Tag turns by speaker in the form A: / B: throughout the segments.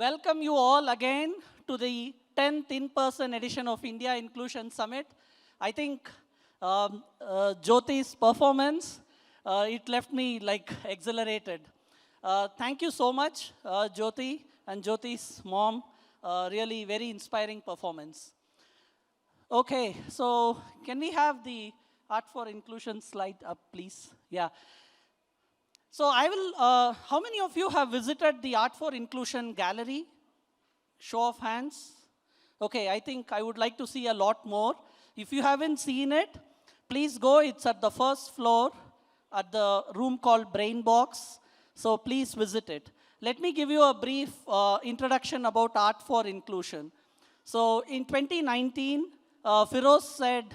A: welcome you all again to the 10th in-person edition of India Inclusion Summit. I think Jyoti's performance, it left me like exhilarated. Thank you so much, Jyoti and Jyoti's mom. Really very inspiring performance. Okay, so can we have the Art for Inclusion slide up, please? Yeah. So how many of you have visited the Art for Inclusion gallery? Show of hands. Okay, I think I would like to see a lot more. If you haven't seen it, please go. It's at the first floor at the room called Brain Box. So please visit it. Let me give you a brief introduction about Art for Inclusion. So in 2019, Firoz said,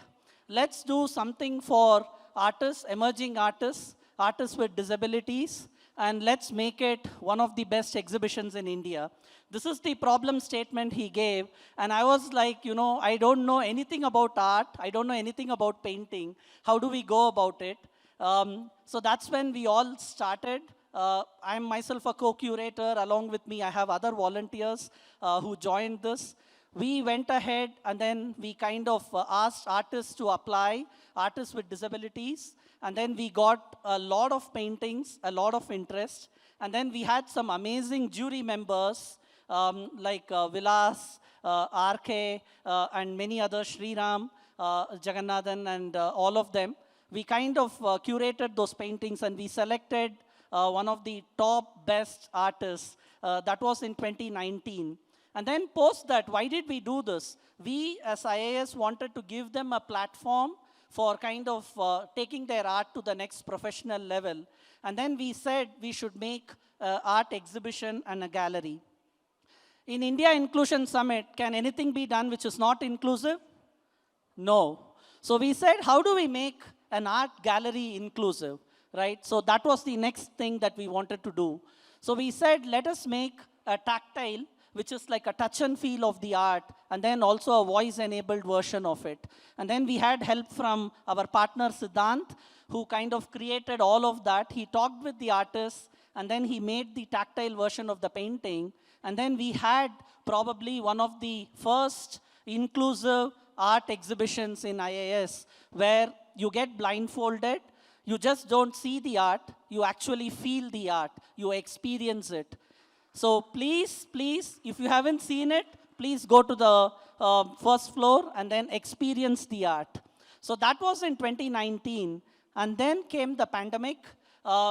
A: let's do something for artists, emerging artists, artists with disabilities, and let's make it one of the best exhibitions in India. This is the problem statement he gave, and I was like, I don't know anything about art, I don't know anything about painting. How do we go about it? So that's when we all started. I'm myself a co-curator. Along with me, I have other volunteers who joined this. We went ahead and then we kind of asked artists to apply, artists with disabilities, and then we got a lot of paintings, a lot of interest, and then we had some amazing jury members like Vilas, RK, and many others, Sriram, Jagannathan, and all of them. We kind of curated those paintings and we selected one of the top best artists. That was in 2019. And then post that, why did we do this? We as IIS wanted to give them a platform for kind of taking their art to the next professional level. And then we said we should make an art exhibition and a gallery. In India Inclusion Summit, can anything be done which is not inclusive? No. So we said, how do we make an art gallery inclusive, right? So that was the next thing that we wanted to do. So we said, let us make a tactile, which is like a touch and feel of the art, and then also a voice-enabled version of it. And then we had help from our partner Siddhant, who kind of created all of that. He talked with the artists, and then he made the tactile version of the painting. And then we had probably one of the first inclusive art exhibitions in IIS, where you get blindfolded, you just don't see the art, you actually feel the art, you experience it. So please, if you haven't seen it, please go to the first floor and then experience the art. So that was in 2019. And then came the pandemic,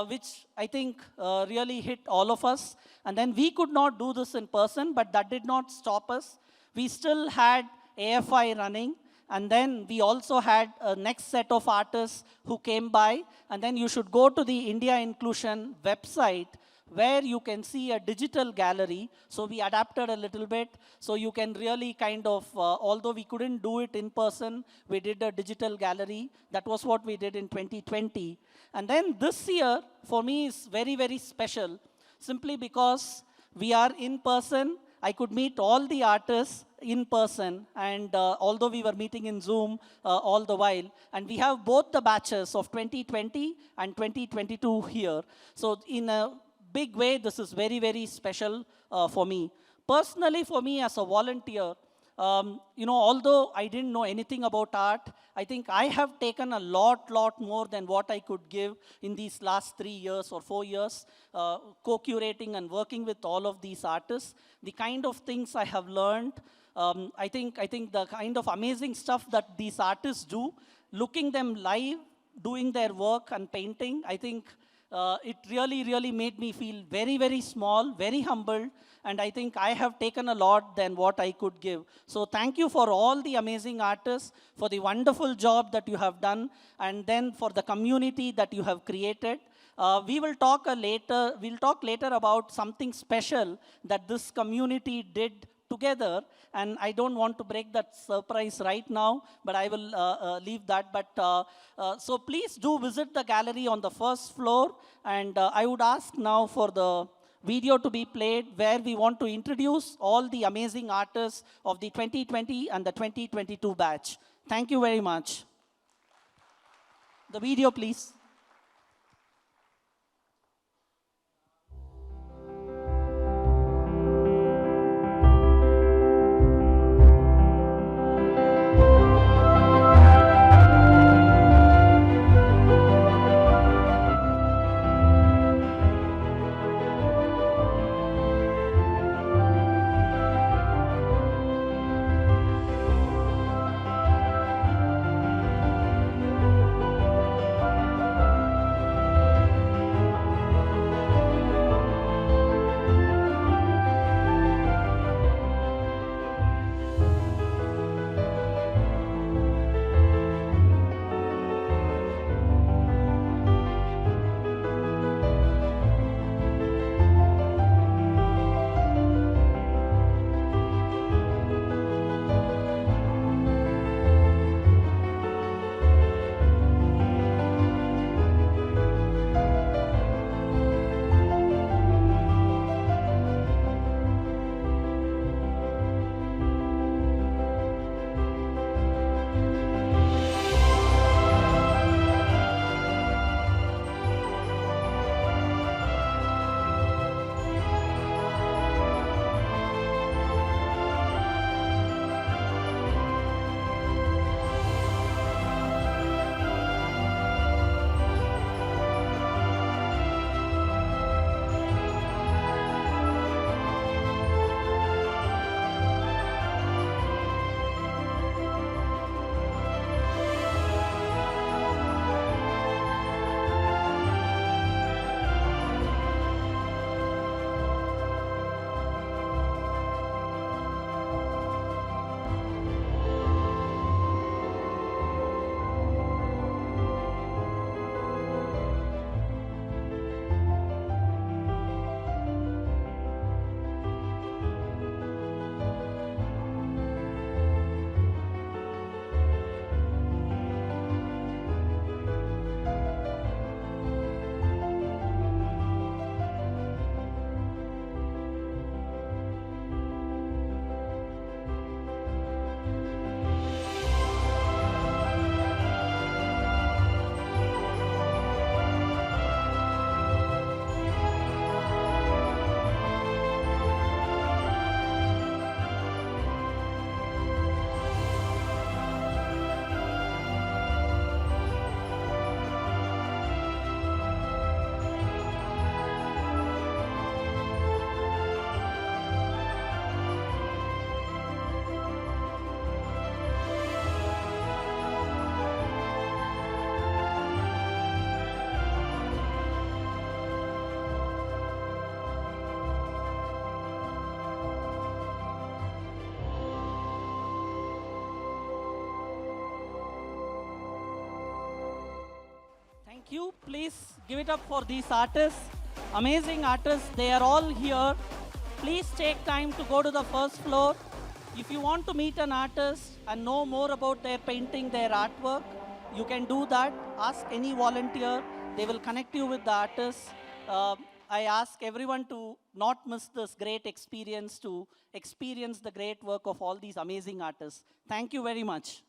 A: which I think really hit all of us. And then we could not do this in person, but that did not stop us. We still had AFI running. And then we also had a next set of artists who came by. And then you should go to the India Inclusion website, where you can see a digital gallery. So we adapted a little bit. So you can really kind of, although we couldn't do it in person, we did a digital gallery. That was what we did in 2020. And then this year, for me, is very, very special, simply because we are in person. I could meet all the artists in person, and although we were meeting in Zoom all the while, and we have both the batches of 2020 and 2022 here. So in a big way, this is very, very special for me. Personally, for me as a volunteer, although I didn't know anything about art, I think I have taken a lot more than what I could give in these last 3 years or 4 years, co-curating and working with all of these artists. The kind of things I have learned, I think the kind of amazing stuff that these artists do, looking them live, doing their work and painting, I think it really made me feel very, very small, very humbled, and I think I have taken a lot than what I could give. So thank you for all the amazing artists, for the wonderful job that you have done, and then for the community that you have created. We'll talk later about something special that this community did together, and I don't want to break that surprise right now, but I will leave that. But so please do visit the gallery on the first floor, and I would ask now for the video to be played, where we want to introduce all the amazing artists of the 2020 and the 2022 batch. Thank you very much. The video, please. Thank you. Please give it up for these artists. Amazing artists. They are all here. Please take time to go to the first floor. If you want to meet an artist and know more about their painting, their artwork, you can do that. Ask any volunteer. They will connect you with the artist. I ask everyone to not miss this great experience, to experience the great work of all these amazing artists. Thank you very much.